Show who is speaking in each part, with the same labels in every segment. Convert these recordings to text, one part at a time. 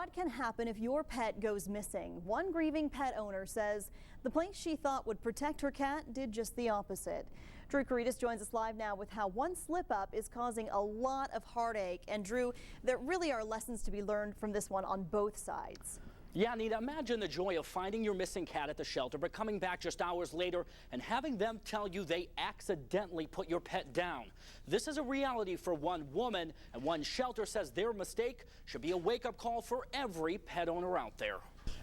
Speaker 1: what can happen if your pet goes missing. One grieving pet owner says the place she thought would protect her cat did just the opposite. Drew Caritas joins us live now with how one slip up is causing a lot of heartache. And Drew, there really are lessons to be learned from this one on both sides.
Speaker 2: Yeah, Nita, imagine the joy of finding your missing cat at the shelter, but coming back just hours later and having them tell you they accidentally put your pet down. This is a reality for one woman, and one shelter says their mistake should be a wake-up call for every pet owner out there.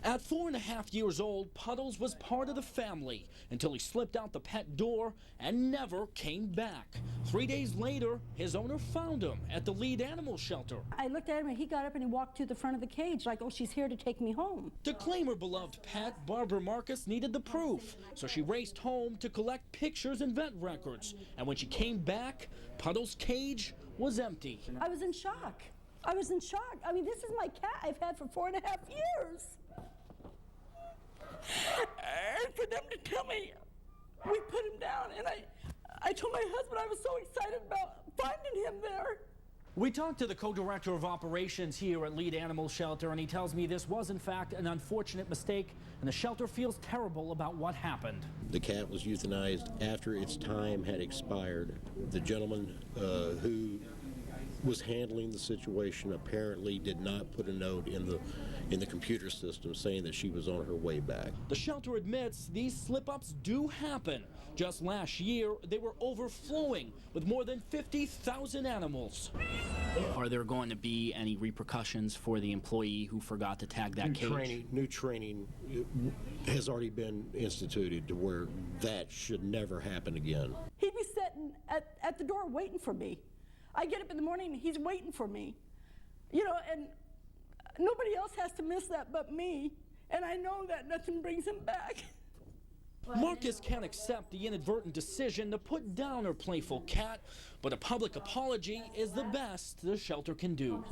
Speaker 2: At 4.5 years old, Puddles was part of the family until he slipped out the pet door and never came back. 3 days later, his owner found him at the lead animal shelter.
Speaker 3: I looked at him and he got up and he walked to the front of the cage like, oh, she's here to take me home.
Speaker 2: To claim her beloved pet, Barbara Marques needed the proof, so she raced home to collect pictures and vet records. And when she came back, Puddles' cage was empty.
Speaker 3: I was in shock. I was in shock. I mean, this is my cat I've had for 4.5 years. And for them to tell me we put him down, and I told my husband I was so excited about finding him there.
Speaker 2: We talked to the co-director of operations here at Lead Animal Shelter, and he tells me this was in fact an unfortunate mistake, and the shelter feels terrible about what happened.
Speaker 4: The cat was euthanized after its time had expired. The gentleman who was handling the situation apparently did not put a note in the computer system saying that she was on her way back.
Speaker 2: The shelter admits these slip-ups do happen. Just last year, they were overflowing with more than 50,000 animals. Are there going to be any repercussions for the employee who forgot to tag that cage?
Speaker 4: New training has already been instituted to where that should never happen again.
Speaker 3: He'd be sitting at the door waiting for me. I get up in the morning, he's waiting for me. You know, and nobody else has to miss that but me. And I know that nothing brings him back.
Speaker 2: Marques can't accept the inadvertent decision to put down her playful cat, but a public apology is the best the shelter can do.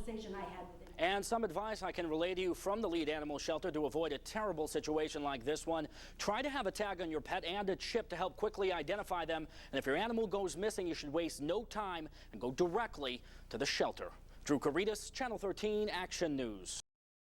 Speaker 2: And some advice I can relay to you from the Lead Animal Shelter to avoid a terrible situation like this one. Try to have a tag on your pet and a chip to help quickly identify them. And if your animal goes missing, you should waste no time and go directly to the shelter. Drew Caritas, Channel 13 Action News.